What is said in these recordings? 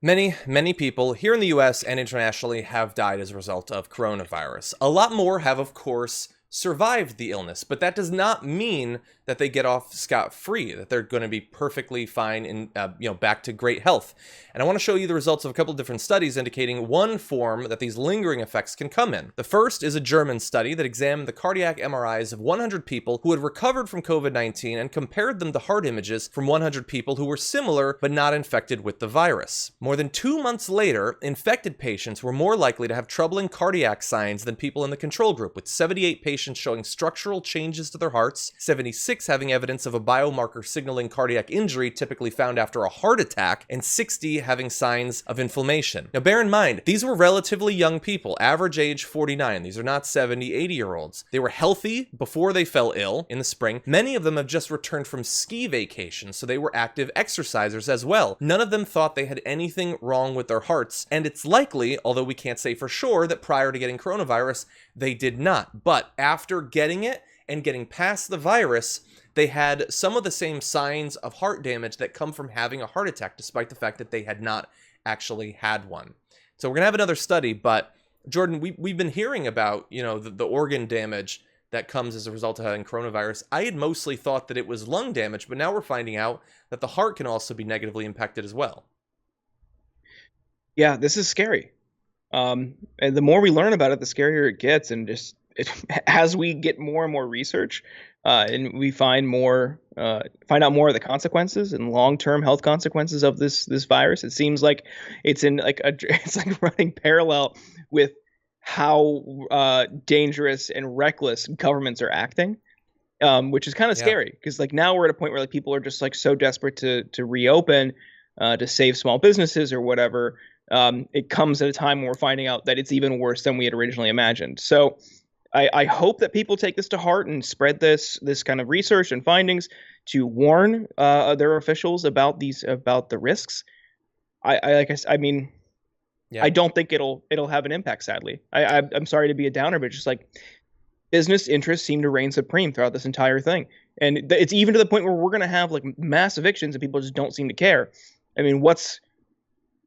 Many people here in the US and internationally have died as a result of coronavirus. A lot more have, of course, survived the illness, but that does not mean that they get off scot-free, that they're going to be perfectly fine and back to great health. And I want to show you the results of a couple of different studies indicating one form that these lingering effects can come in. The first is a German study that examined the cardiac MRIs of 100 people who had recovered from COVID-19 and compared them to heart images from 100 people who were similar but not infected with the virus. More than 2 months later, infected patients were more likely to have troubling cardiac signs than people in the control group, with 78 patients showing structural changes to their hearts, 76 having evidence of a biomarker signaling cardiac injury typically found after a heart attack, and 60 having signs of inflammation. Now bear in mind, these were relatively young people, average age 49. These are not 70, 80-year-olds. They were healthy before they fell ill in the spring. Many of them have just returned from ski vacations, so they were active exercisers as well. None of them thought they had anything wrong with their hearts, and it's likely, although we can't say for sure, that prior to getting coronavirus, they did not. But after getting it and getting past the virus, they had some of the same signs of heart damage that come from having a heart attack, despite the fact that they had not actually had one. So we're going to have another study, but Jordan, we've been hearing about, the organ damage that comes as a result of having coronavirus. I had mostly thought that it was lung damage, but now we're finding out that the heart can also be negatively impacted as well. Yeah, this is scary. And the more we learn about it, the scarier it gets. And as we get more and more research, and we find out more of the consequences and long-term health consequences of this virus, it seems like it's it's like running parallel with how dangerous and reckless governments are acting, which is kind of Yeah. scary because now we're at a point where people are just so desperate to reopen, to save small businesses or whatever. It comes at a time when we're finding out that it's even worse than we had originally imagined. So I hope that people take this to heart and spread this kind of research and findings to warn their officials about the risks. I mean, Yeah. I don't think it'll have an impact. Sadly, I'm sorry to be a downer, but just business interests seem to reign supreme throughout this entire thing, and it's even to the point where we're going to have mass evictions and people just don't seem to care. I mean, what's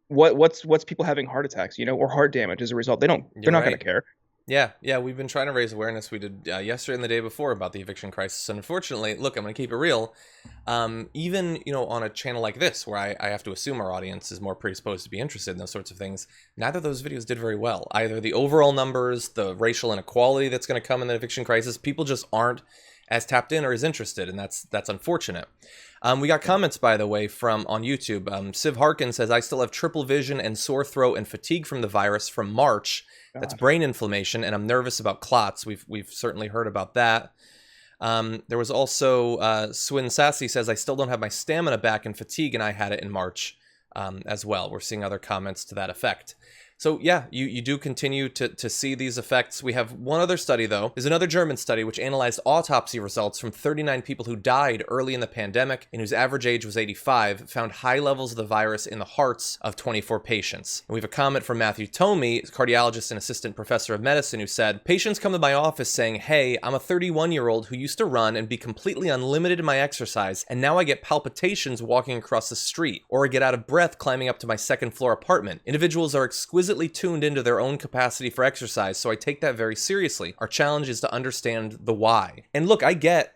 people having heart attacks, or heart damage as a result? They're You're not going right. to care. Yeah, we've been trying to raise awareness. We did yesterday and the day before about the eviction crisis. And unfortunately, look, I'm going to keep it real. Even, on a channel like this, where I have to assume our audience is more predisposed to be interested in those sorts of things, neither of those videos did very well. Either the overall numbers, the racial inequality that's going to come in the eviction crisis, people just aren't as tapped in or as interested, and that's unfortunate. We got comments, by the way, from on YouTube. Siv Harkin says, I still have triple vision and sore throat and fatigue from the virus from March. That's brain inflammation, and I'm nervous about clots. We've certainly heard about that. There was also Swin Sassy says, I still don't have my stamina back and fatigue, and I had it in March as well. We're seeing other comments to that effect. So yeah, you do continue to see these effects. We have one other study, though. There's another German study which analyzed autopsy results from 39 people who died early in the pandemic and whose average age was 85, found high levels of the virus in the hearts of 24 patients. And we have a comment from Matthew Tomey, cardiologist and assistant professor of medicine, who said, patients come to my office saying, hey, I'm a 31-year-old who used to run and be completely unlimited in my exercise, and now I get palpitations walking across the street, or I get out of breath climbing up to my second floor apartment. Individuals are exquisitely tuned into their own capacity for exercise, so I take that very seriously. Our challenge is to understand the why. And look, I get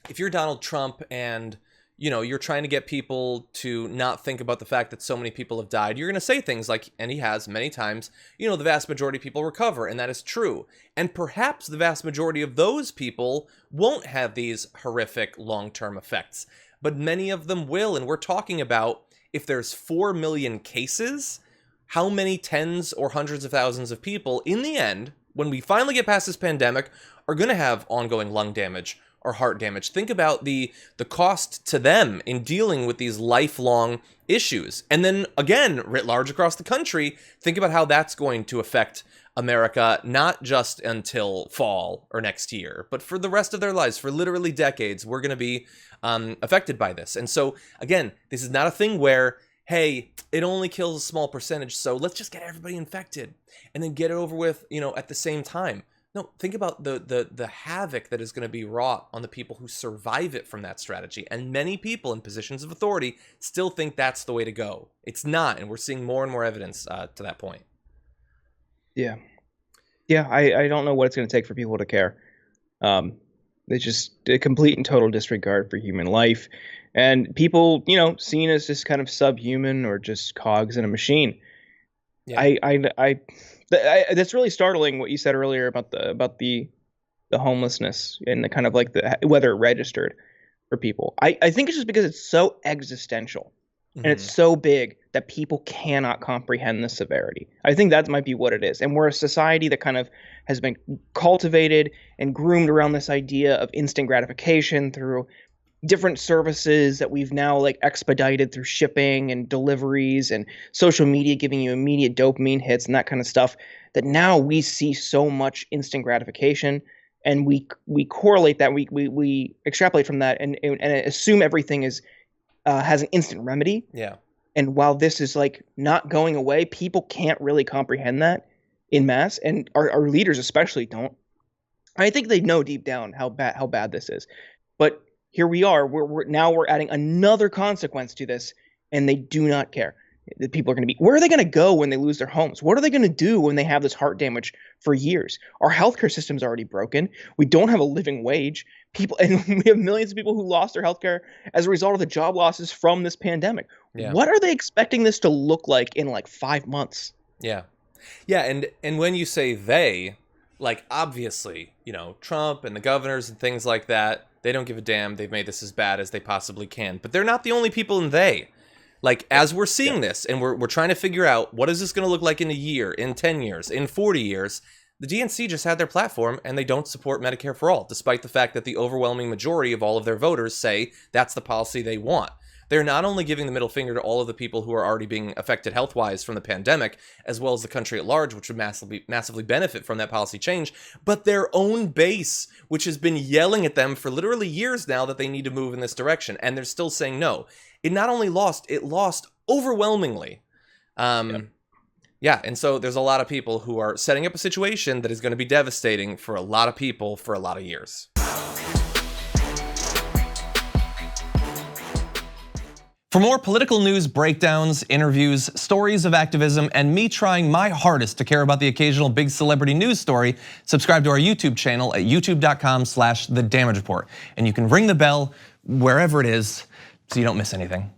if you're Donald Trump and you're trying to get people to not think about the fact that so many people have died, you're going to say things like, and he has many times, the vast majority of people recover, and that is true. And perhaps the vast majority of those people won't have these horrific long-term effects, but many of them will. And we're talking about, if there's 4 million cases, how many tens or hundreds of thousands of people, in the end, when we finally get past this pandemic, are going to have ongoing lung damage or heart damage? Think about the cost to them in dealing with these lifelong issues. And then, again, writ large across the country, think about how that's going to affect America, not just until fall or next year, but for the rest of their lives, for literally decades, we're going to be affected by this. And so, again, this is not a thing where, hey, it only kills a small percentage, so let's just get everybody infected and then get it over with, at the same time. No, think about the havoc that is going to be wrought on the people who survive it from that strategy. And many people in positions of authority still think that's the way to go. It's not, and we're seeing more and more evidence to that point. Yeah. Yeah, I don't know what it's going to take for people to care. It's just a complete and total disregard for human life. And people, seen as just kind of subhuman or just cogs in a machine. Yeah. That's really startling what you said earlier about the homelessness and the kind of like the whether it registered for people. I think it's just because it's so existential and it's so big that people cannot comprehend the severity. I think that might be what it is. And we're a society that kind of has been cultivated and groomed around this idea of instant gratification through different services that we've now like expedited through shipping and deliveries and social media giving you immediate dopamine hits and that kind of stuff, that now we see so much instant gratification, and we correlate that, we extrapolate from that and assume everything is has an instant remedy. Yeah. And while this is like not going away, people can't really comprehend that in mass, and our leaders especially don't. I think they know deep down how bad this is, but here we are. We're adding another consequence to this, and they do not care. The people are going to be. Where are they going to go when they lose their homes? What are they going to do when they have this heart damage for years? Our healthcare system's already broken. We don't have a living wage. And we have millions of people who lost their healthcare as a result of the job losses from this pandemic. Yeah. What are they expecting this to look like in like 5 months? Yeah. Yeah, and when you say they, like obviously, Trump and the governors and things like that, they don't give a damn. They've made this as bad as they possibly can. But they're not the only people in they. Like, as we're seeing this, and we're trying to figure out what is this going to look like in a year, in 10 years, in 40 years, the DNC just had their platform, and they don't support Medicare for all, despite the fact that the overwhelming majority of all of their voters say that's the policy they want. They're not only giving the middle finger to all of the people who are already being affected health-wise from the pandemic, as well as the country at large, which would massively benefit from that policy change, but their own base, which has been yelling at them for literally years now that they need to move in this direction, and they're still saying no. It not only lost, it lost overwhelmingly. Yeah, and so there's a lot of people who are setting up a situation that is going to be devastating for a lot of people for a lot of years. For more political news breakdowns, interviews, stories of activism, and me trying my hardest to care about the occasional big celebrity news story, subscribe to our YouTube channel at youtube.com/The Damage Report. And you can ring the bell wherever it is so you don't miss anything.